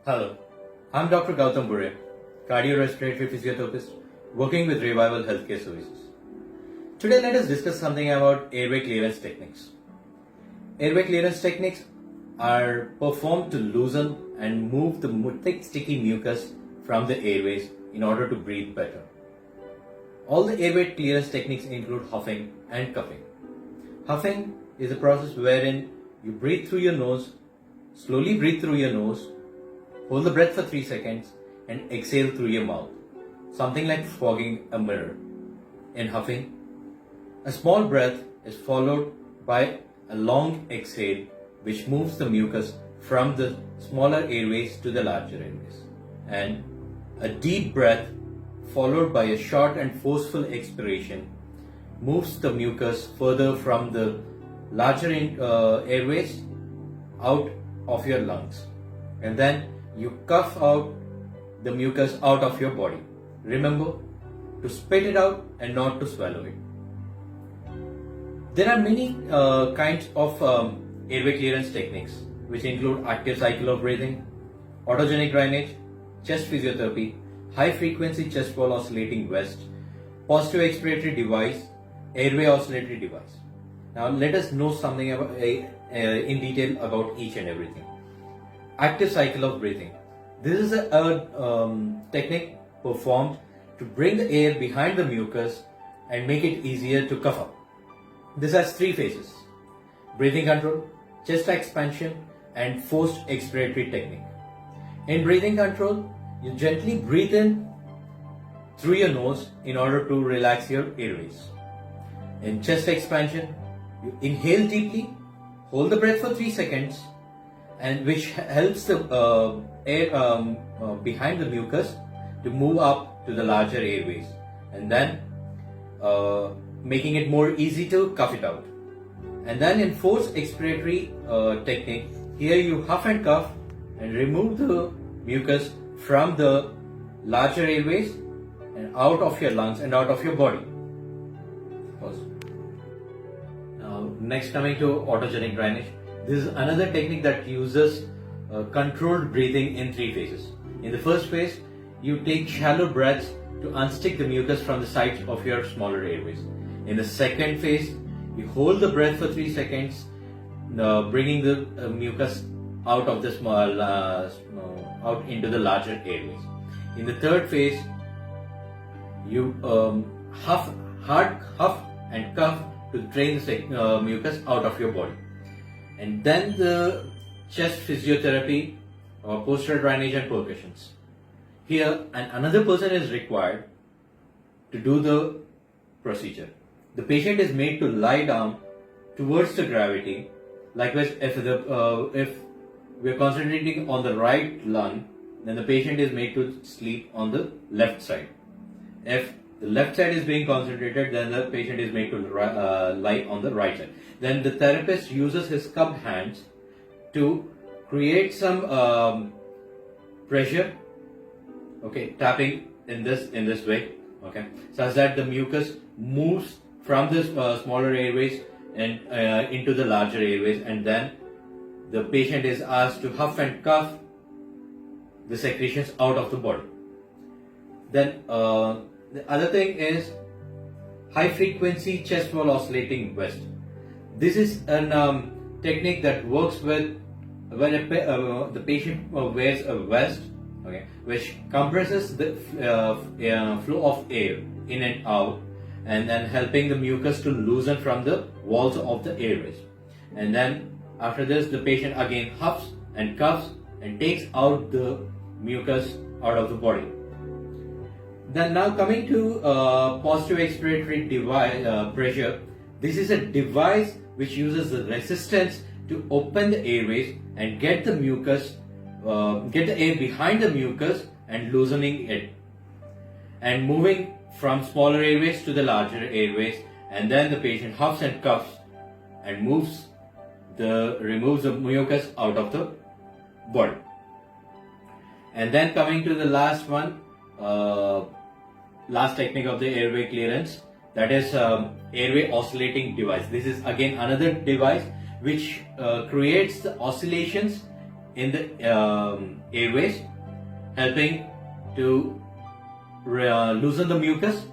Hello, I'm Dr. Goutam, cardio-respiratory physiotherapist working with Revival Healthcare Services. Today let us discuss something about airway clearance techniques. Airway clearance techniques are performed to loosen and move the thick sticky mucus from the airways in order to breathe better. All the airway clearance techniques include huffing and coughing. Huffing is a process wherein you breathe through your nose, slowly breathe through your nose, hold the breath for 3 seconds and exhale through your mouth, something like fogging a mirror. In huffing, a small breath is followed by a long exhale which moves the mucus from the smaller airways to the larger airways, and a deep breath followed by a short and forceful expiration moves the mucus further from the larger airways out of your lungs, and then you cough out the mucus out of your body. Remember to spit it out and not to swallow it. There are many kinds of airway clearance techniques which include active cycle of breathing, autogenic drainage, chest physiotherapy, high frequency chest wall oscillating vest, positive expiratory device, airway oscillatory device. Now let us know something about, in detail about each and everything. Active cycle of breathing. This is a technique performed to bring the air behind the mucus and make it easier to cough up. This has 3 phases: breathing control, chest expansion, and forced expiratory technique. In breathing control, you gently breathe in through your nose in order to relax your airways. In chest expansion, you inhale deeply, hold the breath for 3 seconds, and which helps the air behind the mucus to move up to the larger airways, and then making it more easy to cough it out. And then in forced expiratory technique, here you huff and cough and remove the mucus from the larger airways and out of your lungs and out of your body. Pause. Now, next coming to autogenic drainage. This is another technique that uses controlled breathing in 3 phases. In the first phase, you take shallow breaths to unstick the mucus from the sides of your smaller airways. In the second phase, you hold the breath for 3 seconds, bringing the mucus out of the small, out into the larger airways. In the third phase, you hard huff and cough to drain the mucus out of your body. And then the chest physiotherapy, posterior drainage and percussions. Here, another person is required to do the procedure. The patient is made to lie down towards the gravity. Likewise, if we are concentrating on the right lung, then the patient is made to sleep on the left side. If the left side is being concentrated, then the patient is made to lie on the right side. Then the therapist uses his cupped hands to create some pressure, okay, tapping in this way, okay, such that the mucus moves from the smaller airways and into the larger airways, and then the patient is asked to huff and cough the secretions out of the body. Then the other thing is high frequency chest wall oscillating vest. This is a technique that works with when the patient wears a vest, okay, which compresses the flow of air in and out, and then helping the mucus to loosen from the walls of the airways. And then after this, the patient again huffs and coughs and takes out the mucus out of the body. Then now coming to positive expiratory device pressure. This is a device which uses the resistance to open the airways and get the mucus, get the air behind the mucus and loosening it, and moving from smaller airways to the larger airways. And then the patient huffs and coughs and removes the mucus out of the body. And then coming to the last one, last technique of the airway clearance, that is airway oscillating device. This is again another device which creates the oscillations in the airways, helping to loosen the mucus